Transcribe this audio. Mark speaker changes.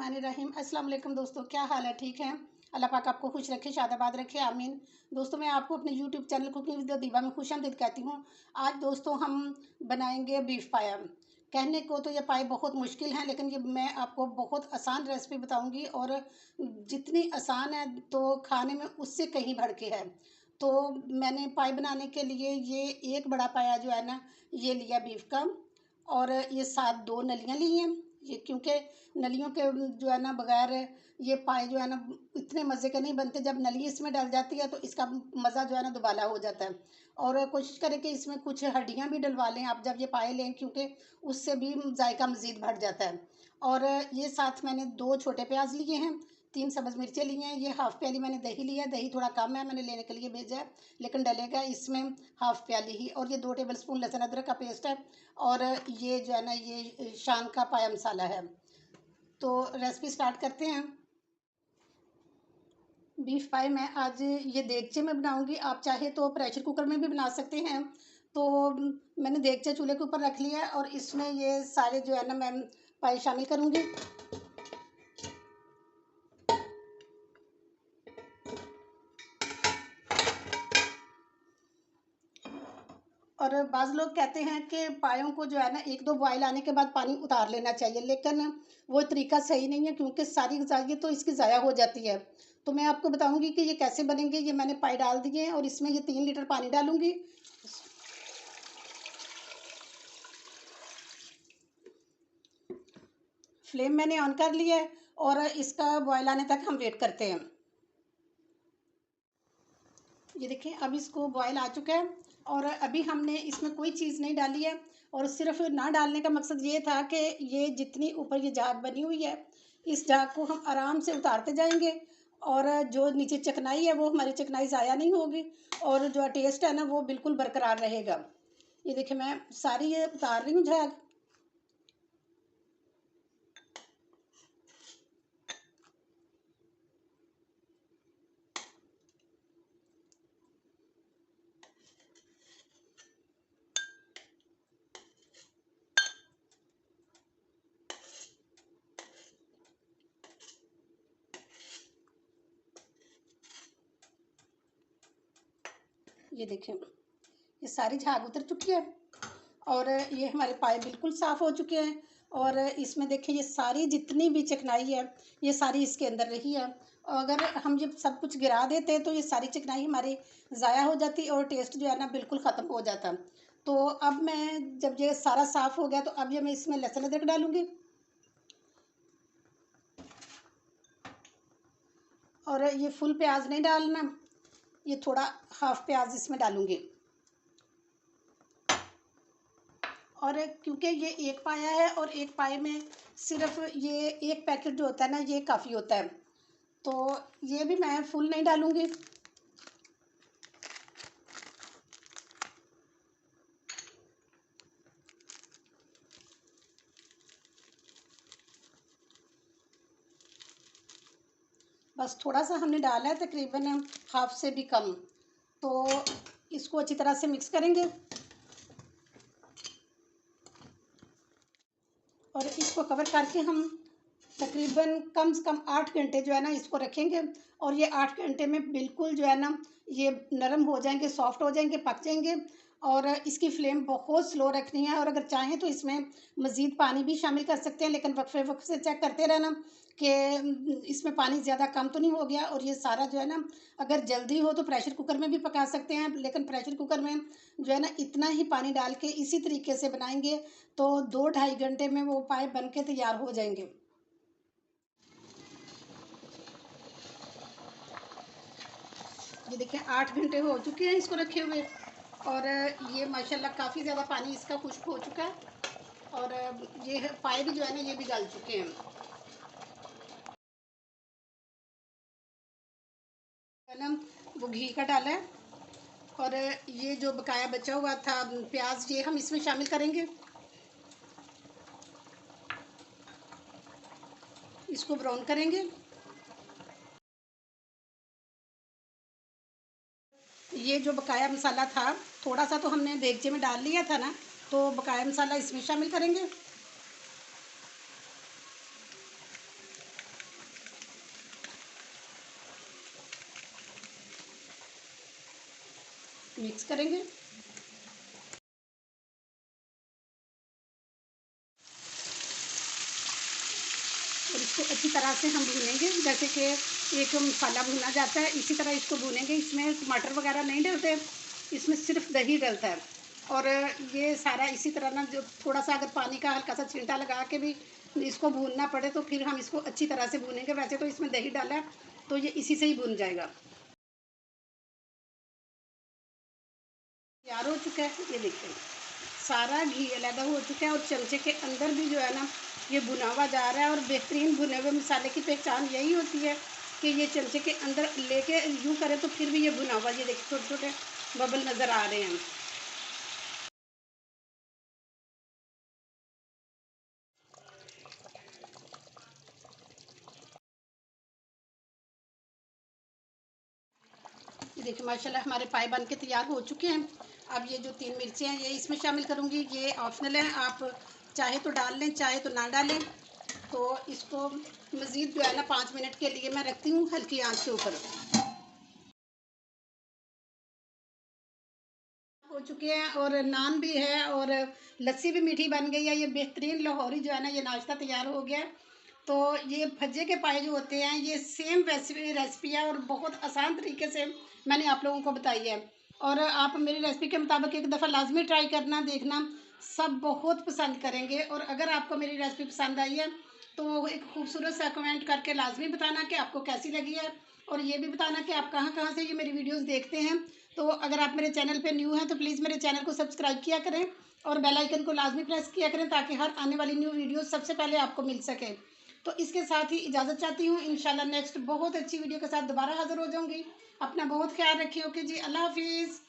Speaker 1: बिस्मिल्लाहिर्रहमानिर्रहीम। अस्सलाम वालेकुम दोस्तों, क्या हाल है? ठीक है। अल्लाह पाक आपको खुश रखे, शादाबाद रखे, आमीन। दोस्तों, मैं आपको अपने यूट्यूब चैनल कुकिंग विद दीवा में खुशामदीद कहती हूँ। आज दोस्तों हम बनाएंगे बीफ पाया। कहने को तो ये पाए बहुत मुश्किल हैं, लेकिन ये मैं आपको बहुत आसान रेसिपी बताऊंगी और जितनी आसान है तो खाने में उससे कहीं बढ़ के है। तो मैंने पाई बनाने के लिए ये एक बड़ा पाया जो है ना, ये लिया बीफ का, और ये साथ 2 नलियाँ ली हैं। ये क्योंकि नलियों के जो है ना बगैर ये पाए जो है ना इतने मज़े के नहीं बनते। जब नली इसमें डल जाती है तो इसका मज़ा जो है ना दुबाला हो जाता है। और कोशिश करें कि इसमें कुछ हड्डियाँ भी डलवा लें आप जब ये पाए लें, क्योंकि उससे भी जायका मज़ीद बढ़ जाता है। और ये साथ मैंने 2 छोटे प्याज लिए हैं, 3 सब्ज़ मिर्चें ली हैं, ये हाफ़ प्याली मैंने दही लिया है। दही थोड़ा कम है, मैंने लेने के लिए भेजा है, लेकिन डलेगा इसमें हाफ़ प्याली ही। और ये 2 टेबलस्पून लहसुन अदरक का पेस्ट है। और ये जो है ना ये शान का पाया मसाला है। तो रेसिपी स्टार्ट करते हैं। बीफ पाई मैं आज ये देगचे में बनाऊंगी। आप चाहे तो प्रेशर कुकर में भी बना सकते हैं। तो मैंने देगचा चूल्हे के ऊपर रख लिया है और इसमें ये सारे जो है ना मैं पाई शामिल करूंगी। और बाज़ लोग कहते हैं कि पायों को जो है ना 1-2 बॉयल आने के बाद पानी उतार लेना चाहिए, लेकिन वो तरीका सही नहीं है, क्योंकि सारी ग़िज़ाइयत तो इसकी ज़ाया हो जाती है। तो मैं आपको बताऊंगी कि ये कैसे बनेंगे। ये मैंने पाई डाल दिए हैं और इसमें ये 3 लीटर पानी डालूंगी। फ्लेम मैंने ऑन कर लिया है और इसका बॉयल आने तक हम वेट करते हैं। ये देखें, अब इसको बॉयल आ चुका है और अभी हमने इसमें कोई चीज़ नहीं डाली है। और सिर्फ ना डालने का मकसद ये था कि ये जितनी ऊपर ये झाग बनी हुई है, इस झाग को हम आराम से उतारते जाएंगे और जो नीचे चिकनाई है वो हमारी चिकनाई ज़ाया नहीं होगी और जो टेस्ट है ना वो बिल्कुल बरकरार रहेगा। ये देखिए, मैं सारी ये उतार रही हूँ झाग। ये देखें, ये सारी झाग उतर चुकी है और ये हमारे पाए बिल्कुल साफ़ हो चुके हैं। और इसमें देखिए, ये सारी जितनी भी चिकनाई है ये सारी इसके अंदर रही है। अगर हम ये सब कुछ गिरा देते तो ये सारी चिकनाई हमारी ज़ाया हो जाती और टेस्ट जो है ना बिल्कुल ख़त्म हो जाता। तो अब मैं जब ये सारा साफ़ हो गया तो अब ये मैं इसमें लहसुन अदरक डालूँगी और ये फुल प्याज नहीं डालना, ये थोड़ा हाफ़ प्याज इसमें डालूँगी। और क्योंकि ये एक पाया है और एक पाए में सिर्फ ये एक पैकेट जो होता है ना ये काफ़ी होता है, तो ये भी मैं फुल नहीं डालूँगी। बस थोड़ा सा हमने डाला है, तकरीबन हाफ से भी कम। तो इसको अच्छी तरह से मिक्स करेंगे और इसको कवर करके हम तकरीबन कम से कम 8 घंटे जो है ना इसको रखेंगे। और ये 8 घंटे में बिल्कुल जो है ना ये नरम हो जाएंगे, सॉफ्ट हो जाएंगे, पक जाएंगे। और इसकी फ्लेम बहुत स्लो रखनी है और अगर चाहें तो इसमें मज़ीद पानी भी शामिल कर सकते हैं, लेकिन वक्फे वक्त से चेक करते रहना कि इसमें पानी ज़्यादा कम तो नहीं हो गया। और ये सारा जो है ना अगर जल्दी हो तो प्रेशर कुकर में भी पका सकते हैं, लेकिन प्रेशर कुकर में जो है ना इतना ही पानी डाल के इसी तरीके से बनाएंगे तो 2-2.5 घंटे में वो पाए बन के तैयार हो जाएंगे। ये देखिए, 8 घंटे हो चुके हैं इसको रखे हुए और ये माशाल्लाह काफ़ी ज़्यादा पानी इसका खुश्क हो चुका है और ये पाए भी जो है ना ये भी गल चुके हैं। है ना, वो घी का डाला है और ये जो बकाया बचा हुआ था प्याज ये हम इसमें शामिल करेंगे। इसको ब्राउन करेंगे। ये जो बकाया मसाला था थोड़ा सा तो हमने देगचे में डाल लिया था ना, तो बकाया मसाला इसमें शामिल करेंगे। मिक्स करेंगे। और इसको अच्छी तरह से हम भूनेंगे, जैसे कि एक मसाला भुना जाता है इसी तरह इसको भूनेंगे। इसमें टमाटर वगैरह नहीं डलते, इसमें सिर्फ दही डलता है। और ये सारा इसी तरह ना, जो थोड़ा सा अगर पानी का हल्का सा छींटा लगा के भी इसको भूनना पड़े तो फिर हम इसको अच्छी तरह से भूनेंगे। वैसे तो इसमें दही डाला है तो ये इसी से ही भून जाएगा। तैयार हो चुका है, ये देखिए सारा घी अलग हो चुका है और चमचे के अंदर भी जो है ना ये भुना हुआ जा रहा है। और बेहतरीन भुने हुए मसाले की पहचान यही होती है कि ये चमचे के अंदर लेके यूँ करें तो फिर भी ये भुना हुआ, ये देखिए छोटे छोटे बबल नज़र आ रहे हैं। ये देखिए माशाल्लाह हमारे पाए बन के तैयार हो चुके हैं। अब ये जो 3 मिर्चें हैं ये इसमें शामिल करूँगी, ये ऑप्शनल है, आप चाहे तो डाल लें चाहे तो ना डालें। तो इसको मज़ीद जो है ना 5 मिनट के लिए मैं रखती हूँ हल्की आंच के ऊपर। हो चुके हैं और नान भी है और लस्सी भी मीठी बन गई है। ये बेहतरीन लाहौरी जो है ना ये नाश्ता तैयार हो गया है। तो ये भज्जे के पाए जो होते हैं ये सेम रेसिपी है और बहुत आसान तरीके से मैंने आप लोगों को बताई है। और आप मेरी रेसिपी के मुताबिक एक दफ़ा लाजमी ट्राई करना, देखना सब बहुत पसंद करेंगे। और अगर आपको मेरी रेसिपी पसंद आई है तो एक खूबसूरत सा कमेंट करके लाजमी बताना कि आपको कैसी लगी है। और ये भी बताना कि आप कहाँ कहाँ से ये मेरी वीडियोस देखते हैं। तो अगर आप मेरे चैनल पे न्यू हैं तो प्लीज़ मेरे चैनल को सब्सक्राइब किया करें और बेल आइकन को लाजमी प्रेस किया करें ताकि हर आने वाली न्यू वीडियो सबसे पहले आपको मिल सके। तो इसके साथ ही इजाज़त चाहती हूँ, इंशाल्लाह नेक्स्ट बहुत अच्छी वीडियो के साथ दोबारा हाज़िर हो जाऊँगी। अपना बहुत ख्याल रखिए। ओके जी, अल्लाह हाफिज़।